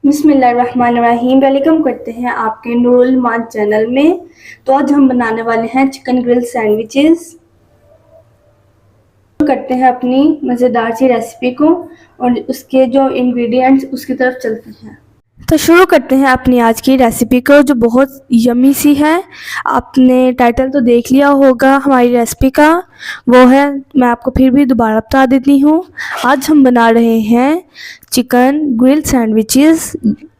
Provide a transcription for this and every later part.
बिस्मिल्लाहिर्रहमानिर्रहीम। वेलकम करते हैं आपके नूरुल माद चैनल में। तो आज हम बनाने वाले हैं चिकन ग्रिल सैंडविचेस। करते हैं अपनी मज़ेदार सी रेसिपी को और उसके जो इंग्रेडिएंट्स उसकी तरफ चलते हैं। तो शुरू करते हैं अपनी आज की रेसिपी को, जो बहुत यमी सी है। आपने टाइटल तो देख लिया होगा हमारी रेसिपी का, वो है, मैं आपको फिर भी दोबारा बता देती हूँ। आज हम बना रहे हैं चिकन ग्रिल सैंडविचेस।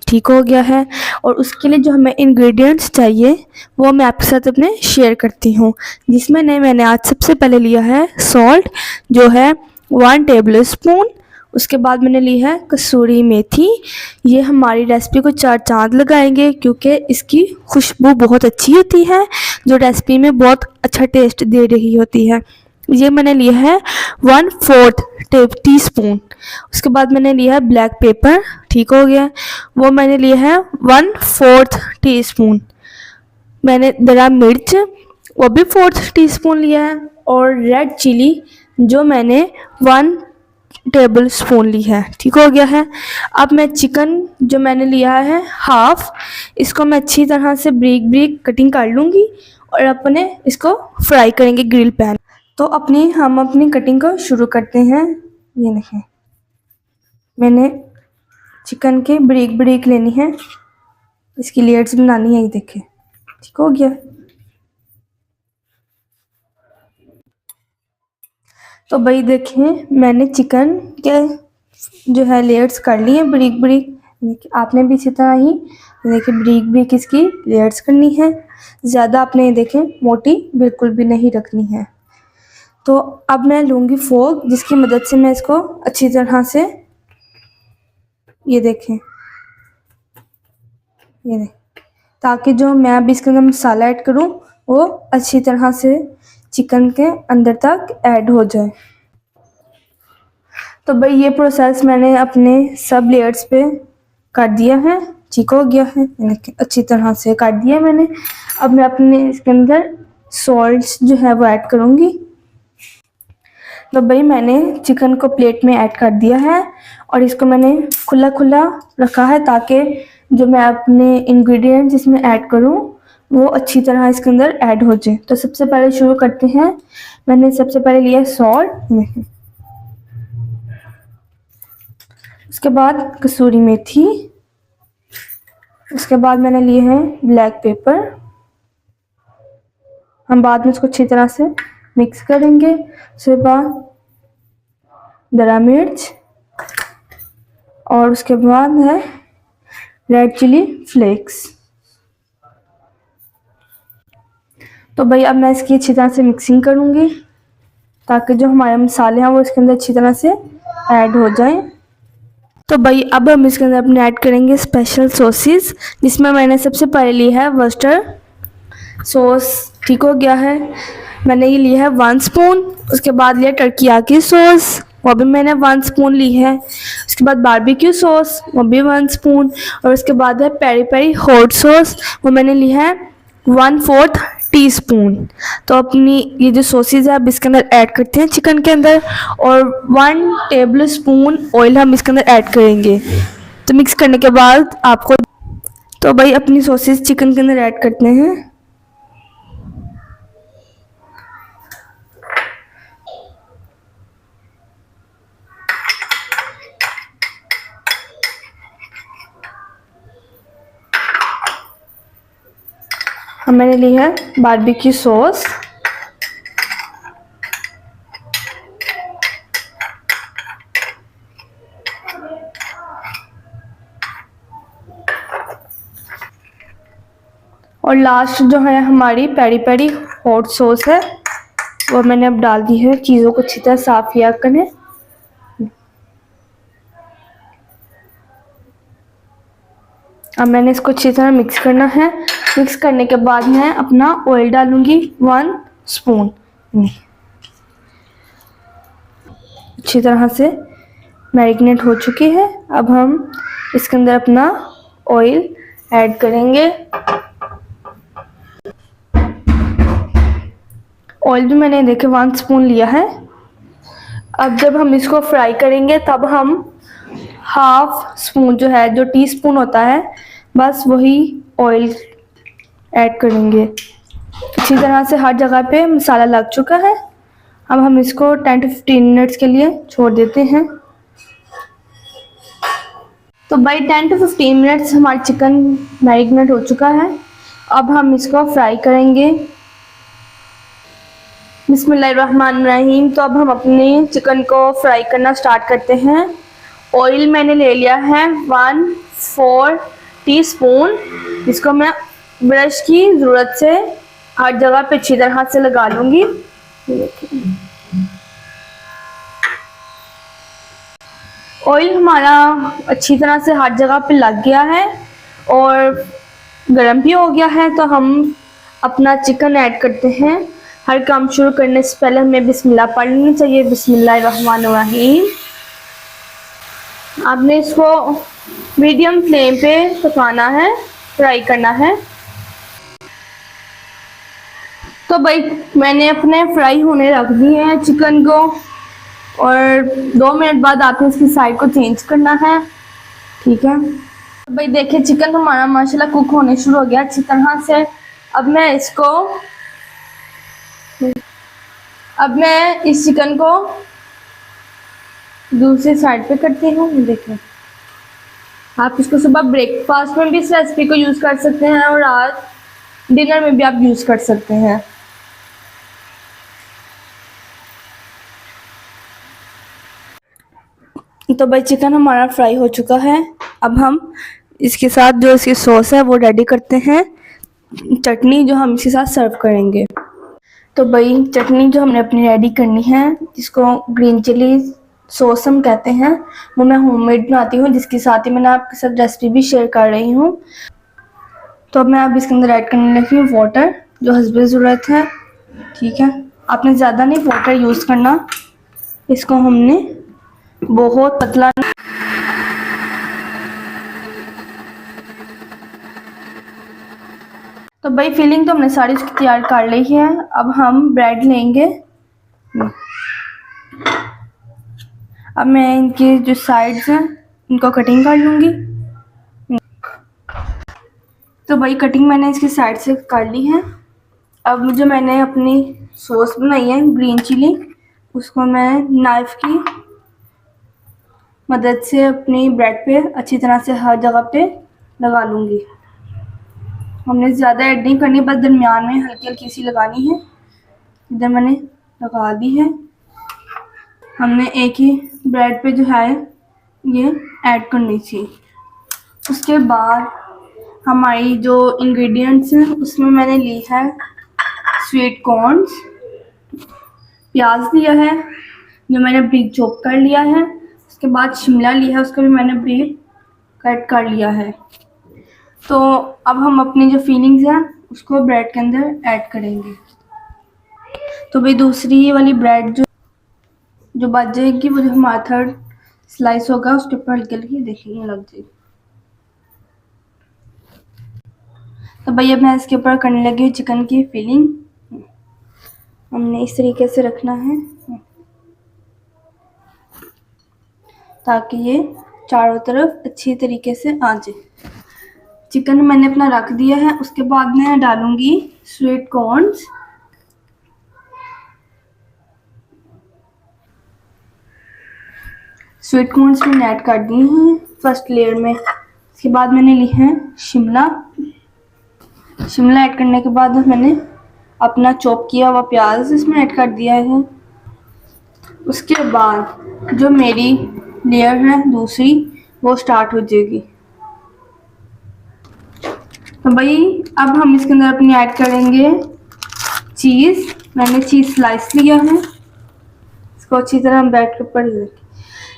ठीक हो गया है। और उसके लिए जो हमें इंग्रेडिएंट्स चाहिए वो मैं आपके साथ अपने शेयर करती हूँ, जिसमें मैंने आज सबसे पहले लिया है सॉल्ट, जो है 1 टेबल स्पून। उसके बाद मैंने ली है कसूरी मेथी। ये हमारी रेसिपी को 4 चांद लगाएंगे, क्योंकि इसकी खुशबू बहुत अच्छी होती है, जो रेसिपी में बहुत अच्छा टेस्ट दे रही होती है। ये मैंने लिया है 1/4 टीस्पून। उसके बाद मैंने लिया है ब्लैक पेपर। ठीक हो गया। वो मैंने लिया है 1/4 टीस्पून। मैंने दरा मिर्च, वो भी 1/4 टीस्पून लिया है। और रेड चिली, जो मैंने 1 टेबल स्पून ली है। ठीक हो गया है। अब मैं चिकन जो मैंने लिया है हाफ, इसको मैं अच्छी तरह से ब्रीक ब्रीक कटिंग कर लूँगी और अपने इसको फ्राई करेंगे ग्रिल पैन। तो हम अपनी कटिंग को शुरू करते हैं। ये देखें, मैंने चिकन के ब्रीक ब्रीक लेनी है, इसकी लेयर्स बनानी है। ये देखें, ठीक हो गया। तो भाई देखें, मैंने चिकन के जो है लेयर्स कर लिए हैं ब्रीक ब्रीक। आपने भी इसी तरह ही देखिए ब्रीक ब्रीक इसकी लेयर्स करनी है। ज़्यादा आपने देखें मोटी बिल्कुल भी नहीं रखनी है। तो अब मैं लूँगी फोर्क, जिसकी मदद से मैं इसको अच्छी तरह से, ये देखें, ये देखें, ताकि जो मैं अभी इसके अंदर मसाला ऐड करूँ वो अच्छी तरह से चिकन के अंदर तक ऐड हो जाए। तो भाई ये प्रोसेस मैंने अपने सब लेयर्स पे कर दिया है। ठीक हो गया है, अच्छी तरह से काट दिया मैंने। अब मैं अपने इसके अंदर सॉल्ट जो है वो ऐड करूँगी। तो भाई मैंने चिकन को प्लेट में ऐड कर दिया है और इसको मैंने खुला खुला रखा है, ताकि जो मैं अपने इंग्रेडिएंट्स इसमें ऐड करूँ वो अच्छी तरह इसके अंदर ऐड हो जाए। तो सबसे पहले शुरू करते हैं। मैंने सबसे पहले लिया सॉल्ट, उसके बाद कसूरी मेथी, उसके बाद मैंने लिए हैं ब्लैक पेपर। हम बाद में इसको अच्छी तरह से मिक्स करेंगे। उसके बाद दरा मिर्च और उसके बाद है रेड चिली फ्लेक्स। तो भाई अब मैं इसकी अच्छी तरह से मिक्सिंग करूँगी, ताकि जो हमारे मसाले हैं वो इसके अंदर अच्छी तरह से ऐड हो जाएं। तो भाई अब हम इसके अंदर अपने ऐड करेंगे स्पेशल सॉसेस, जिसमें मैंने सबसे पहले ली है वर्स्टर सॉस। ठीक हो गया है। मैंने ये लिया है 1 स्पून। उसके बाद लिया टर्कियाकी सॉस, वो भी मैंने 1 स्पून ली है। उसके बाद बारबेक्यू सॉस, वो भी 1 स्पून। और उसके बाद है पेरी पेरी हॉट सॉस, वो मैंने ली है 1/4 टीस्पून। तो अपनी ये जो सॉसेज है अब इसके अंदर ऐड करते हैं चिकन के अंदर, और 1 टेबल स्पून ऑयल हम इसके अंदर ऐड करेंगे। तो मिक्स करने के बाद आपको, तो भाई अपनी सॉसेज चिकन के अंदर ऐड करते हैं। अब मैंने ली है बारबेक्यू सॉस, और लास्ट जो है हमारी पेरी पेरी हॉट सॉस है, वो मैंने अब डाल दी है। चीज़ों को अच्छी तरह साफ किया करें। अब मैंने इसको अच्छी तरह मिक्स करना है। मिक्स करने के बाद मैं अपना ऑयल डालूंगी 1 स्पून। अच्छी तरह से मैरिनेट हो चुकी है। अब हम इसके अंदर अपना ऑयल ऐड करेंगे। ऑयल भी मैंने देखे 1 स्पून लिया है। अब जब हम इसको फ्राई करेंगे तब हम हाफ स्पून जो है, जो टीस्पून होता है, बस वही ऑयल ऐड करेंगे। अच्छी तरह से हर जगह पे मसाला लग चुका है। अब हम इसको 10 to 15 मिनट्स के लिए छोड़ देते हैं। तो भाई 10 to 15 मिनट्स हमारा चिकन मैरिनेट हो चुका है। अब हम इसको फ्राई करेंगे। बिस्मिल्लाहिर्रहमानिर्रहीम। तो अब हम अपने चिकन को फ्राई करना स्टार्ट करते हैं। ऑयल मैंने ले लिया है 1/4 टीस्पून। इसको मैं ब्रश की ज़रूरत से हर जगह पे अच्छी तरह से लगा लूँगी। ऑयल हमारा अच्छी तरह से हर जगह पे लग गया है और गर्म भी हो गया है। तो हम अपना चिकन ऐड करते हैं। हर काम शुरू करने से पहले हमें बिस्मिल्लाह पढ़ लेनी चाहिए। बिस्मिल्लाहिर्रहमानिर्रहीम। आपने इसको मीडियम फ्लेम पे पकाना है, फ्राई करना है। तो भाई मैंने अपने फ्राई होने रख दिए हैं चिकन को और 2 मिनट बाद आपने इसकी साइड को चेंज करना है। ठीक है तो भाई देखिए चिकन हमारा माशाल्लाह कुक होने शुरू हो गया अच्छी तरह से। अब मैं इस चिकन को दूसरी साइड पे करती हूँ। देखिए आप इसको सुबह ब्रेकफास्ट में भी इस रेसिपी को यूज़ कर सकते हैं और रात डिनर में भी आप यूज़ कर सकते हैं। तो भाई चिकन हमारा फ्राई हो चुका है। अब हम इसके साथ जो इसकी सॉस है वो रेडी करते हैं, चटनी जो हम इसके साथ सर्व करेंगे। तो भाई चटनी जो हमने अपनी रेडी करनी है, जिसको ग्रीन चिली सॉस हम कहते हैं, वो मैं होममेड बनाती हूँ, जिसके साथ ही मैंने आपके साथ रेसिपी भी शेयर कर रही हूँ। तो अब मैं अब इसके अंदर ऐड करने लगी हूँ वाटर, जो हस्बे ज़रूरत है। ठीक है आपने ज़्यादा नहीं वाटर यूज़ करना। इसको हमने बहुत पतला तो भाई फिलिंग तो हमने सारी इसकी तैयार कर ली है। अब हम ब्रेड लेंगे। अब मैं इनकी जो साइड्स हैं इनको कटिंग कर लूँगी। तो भाई कटिंग मैंने इसकी साइड से कर ली है। अब जो मैंने अपनी सॉस बनाई है ग्रीन चिली, उसको मैं नाइफ़ की मदद से अपनी ब्रेड पे अच्छी तरह से हर जगह पे लगा लूँगी। हमने ज़्यादा ऐड नहीं करनी, बस दरमियान में हल्की हल्की सी लगानी है। इधर मैंने लगा दी है। हमने एक ही ब्रेड पे जो है ये ऐड करनी थी। उसके बाद हमारी जो इंग्रेडिएंट्स हैं उसमें मैंने ली है स्वीट कॉर्न्स, प्याज लिया है जो मैंने ब्रीक चॉप कर लिया है। उसके बाद शिमला लिया है, उसको भी मैंने ब्रीक कट कर लिया है। तो अब हम अपनी जो फीलिंग्स हैं उसको ब्रेड के अंदर ऐड करेंगे। तो भाई दूसरी वाली ब्रेड जो बच जाएगी, वो जो हमारा थर्ड स्लाइस होगा उसके ऊपर हल्की हल्की देखिए लग जाएगी। तो भाई अब मैं इसके ऊपर करने लगी हूँ चिकन की फीलिंग। हमने इस तरीके से रखना है ताकि ये चारों तरफ अच्छी तरीके से आ जाए। चिकन मैंने अपना रख दिया है। उसके बाद मैं डालूंगी स्वीट कॉर्न्स। स्वीट कॉर्न्स मैंने ऐड कर दिए हैं फर्स्ट लेयर में। इसके बाद मैंने ली है शिमला ऐड करने के बाद मैंने अपना चॉप किया हुआ प्याज इसमें ऐड कर दिया है। उसके बाद जो मेरी लेयर है दूसरी वो स्टार्ट हो जाएगी। तो भाई अब हम इसके अंदर अपनी ऐड करेंगे चीज़। मैंने चीज़ स्लाइस लिया है, इसको अच्छी तरह हम ब्रेड के ऊपर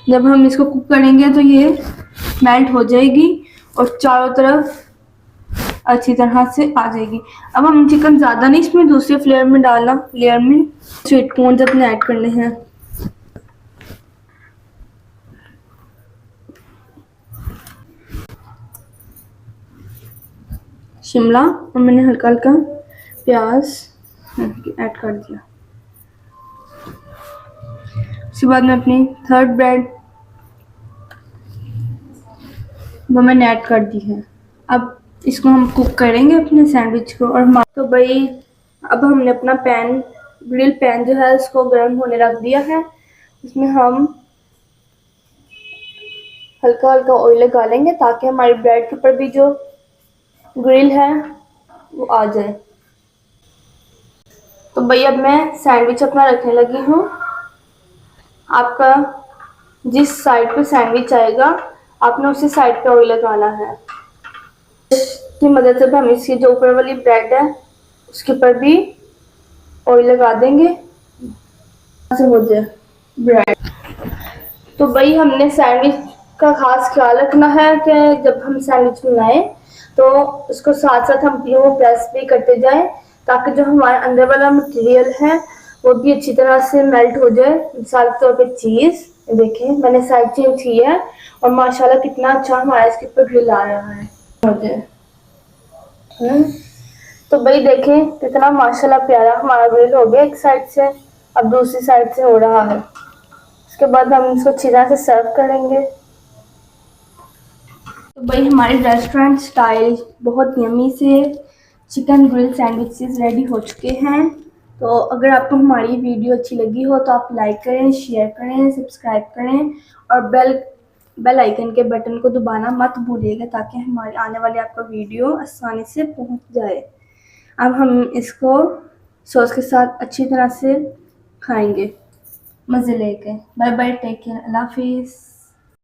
जब हम इसको कुक करेंगे तो ये मेल्ट हो जाएगी और चारों तरफ अच्छी तरह से आ जाएगी। अब हम चिकन ज़्यादा नहीं इसमें दूसरे फ्लेयर में डालना, लेयर में स्वीट कॉर्न अपने ऐड करने हैं। शिमला और मैंने हल्का हल्का प्याज ऐड कर दिया। उसके बाद मैं अपनी थर्ड ब्रेड वो मैंने ऐड कर दी है। अब इसको हम कुक करेंगे अपने सैंडविच को। और तो भाई अब हमने अपना पैन, ग्रिल पैन जो है उसको गर्म होने रख दिया है। उसमें हम हल्का हल्का ऑयल लगा लेंगे ताकि हमारी ब्रेड के ऊपर भी जो ग्रिल है वो आ जाए। तो भाई अब मैं सैंडविच अपना रखने लगी हूँ। आपका जिस साइड पे सैंडविच आएगा आपने उसी साइड पे ऑयल लगाना है। इसकी मदद से हम इसकी जो ऊपर वाली ब्रेड है उसके ऊपर भी ऑयल लगा देंगे से हो जाए ब्रेड। तो भाई हमने सैंडविच का खास ख्याल रखना है कि जब हम सैंडविच बनाएं तो उसको साथ साथ हम वो प्रेस भी करते जाएं ताकि जो हमारे अंदर वाला मटेरियल है वो भी अच्छी तरह से मेल्ट हो जाए। मिसाल के तौर पे चीज़ देखें मैंने साइड चेंज की है और माशाल्लाह कितना अच्छा हमारा इसके ऊपर ग्रिल आ रहा है हो जाए। तो भाई देखें कितना माशाल्लाह प्यारा हमारा ग्रिल हो गया एक साइड से, अब दूसरी साइड से हो रहा है। उसके बाद हम इसको अच्छी तरह से सर्व करेंगे। तो भाई हमारे रेस्टोरेंट स्टाइल बहुत यम्मी से चिकन ग्रिल सैंडविचेस रेडी हो चुके हैं। तो अगर आपको हमारी वीडियो अच्छी लगी हो तो आप लाइक करें, शेयर करें, सब्सक्राइब करें और बेल आइकन के बटन को दबाना मत भूलिएगा ताकि हमारे आने वाले आपका वीडियो आसानी से पहुंच जाए। अब हम इसको सॉस के साथ अच्छी तरह से खाएंगे मज़े लेके। बाय बाय, टेक केयर, अल्लाह हाफिज़।